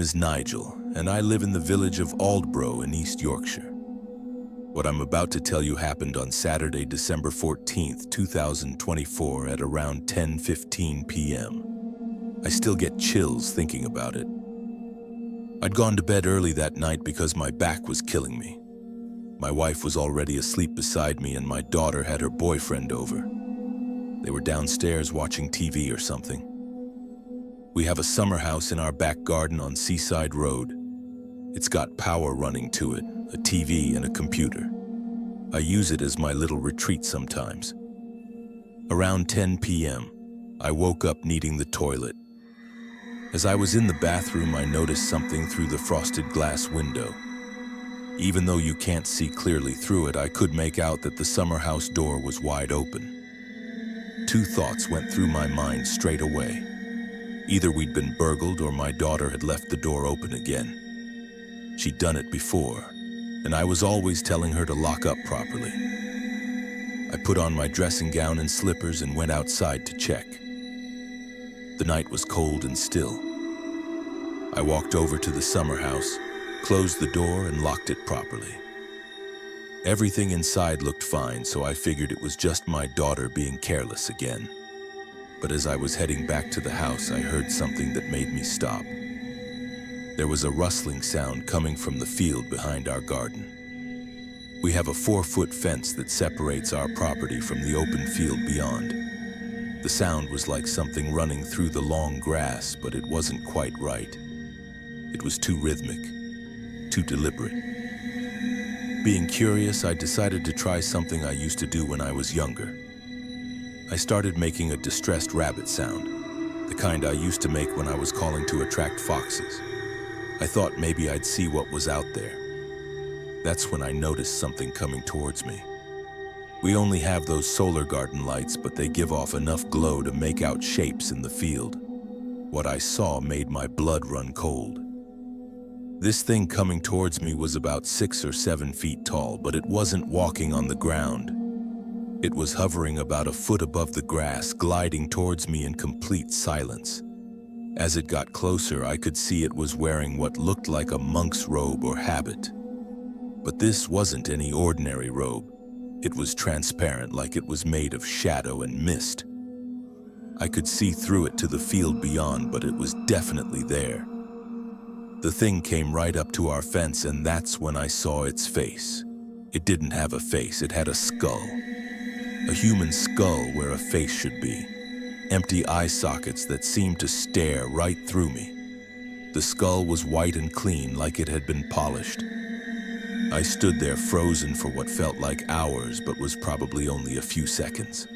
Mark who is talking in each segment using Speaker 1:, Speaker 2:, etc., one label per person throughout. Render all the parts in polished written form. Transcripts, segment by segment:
Speaker 1: is Nigel, and I live in the village of Aldbrough in East Yorkshire. What I'm about to tell you happened on Saturday, December 14th, 2024 at around 10:15 p.m. I still get chills thinking about it. I'd gone to bed early that night because my back was killing me. My wife was already asleep beside me and my daughter had her boyfriend over. They were downstairs watching TV or something. We have a summer house in our back garden on Seaside Road. It's got power running to it, a TV and a computer. I use it as my little retreat sometimes. Around 10 p.m., I woke up needing the toilet. As I was in the bathroom, I noticed something through the frosted glass window. Even though you can't see clearly through it, I could make out that the summer house door was wide open. Two thoughts went through my mind straight away. Either we'd been burgled or my daughter had left the door open again. She'd done it before, and I was always telling her to lock up properly. I put on my dressing gown and slippers and went outside to check. The night was cold and still. I walked over to the summer house, closed the door and locked it properly. Everything inside looked fine, so I figured it was just my daughter being careless again. But as I was heading back to the house, I heard something that made me stop. There was a rustling sound coming from the field behind our garden. We have a 4-foot fence that separates our property from the open field beyond. The sound was like something running through the long grass, but it wasn't quite right. It was too rhythmic, too deliberate. Being curious, I decided to try something I used to do when I was younger. I started making a distressed rabbit sound, the kind I used to make when I was calling to attract foxes. I thought maybe I'd see what was out there. That's when I noticed something coming towards me. We only have those solar garden lights, but they give off enough glow to make out shapes in the field. What I saw made my blood run cold. This thing coming towards me was about 6 or 7 feet tall, but it wasn't walking on the ground. It was hovering about a foot above the grass, gliding towards me in complete silence. As it got closer, I could see it was wearing what looked like a monk's robe or habit. But this wasn't any ordinary robe. It was transparent, like it was made of shadow and mist. I could see through it to the field beyond, but it was definitely there. The thing came right up to our fence, and that's when I saw its face. It didn't have a face, it had a skull. A human skull where a face should be. Empty eye sockets that seemed to stare right through me. The skull was white and clean, like it had been polished. I stood there frozen for what felt like hours, but was probably only a few seconds.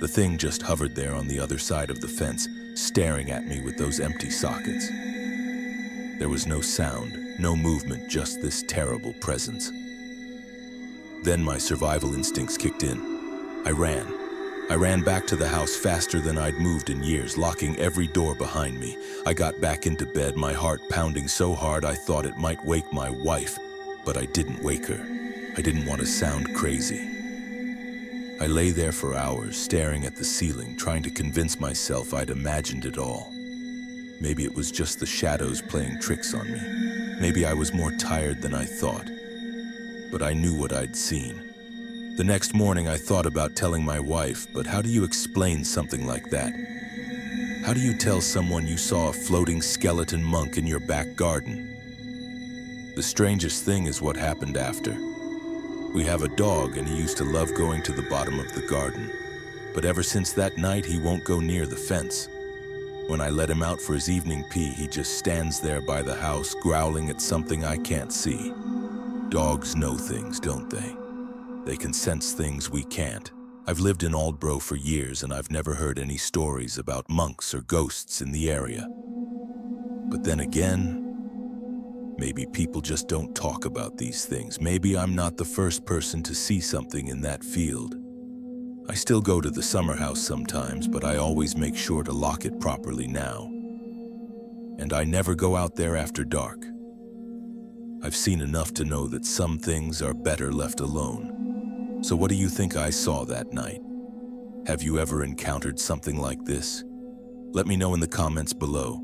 Speaker 1: The thing just hovered there on the other side of the fence, staring at me with those empty sockets. There was no sound, no movement, just this terrible presence. Then my survival instincts kicked in. I ran back to the house faster than I'd moved in years, locking every door behind me. I got back into bed, my heart pounding so hard I thought it might wake my wife, but I didn't wake her. I didn't want to sound crazy. I lay there for hours, staring at the ceiling, trying to convince myself I'd imagined it all. Maybe it was just the shadows playing tricks on me. Maybe I was more tired than I thought. But I knew what I'd seen. The next morning I thought about telling my wife, but how do you explain something like that? How do you tell someone you saw a floating skeleton monk in your back garden? The strangest thing is what happened after. We have a dog and he used to love going to the bottom of the garden. But ever since that night, he won't go near the fence. When I let him out for his evening pee, he just stands there by the house, growling at something I can't see. Dogs know things, don't they? They can sense things we can't. I've lived in Aldbrough for years and I've never heard any stories about monks or ghosts in the area. But then again, maybe people just don't talk about these things. Maybe I'm not the first person to see something in that field. I still go to the summer house sometimes, but I always make sure to lock it properly now. And I never go out there after dark. I've seen enough to know that some things are better left alone. So what do you think I saw that night? Have you ever encountered something like this? Let me know in the comments below.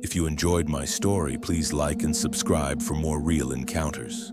Speaker 1: If you enjoyed my story, please like and subscribe for more real encounters.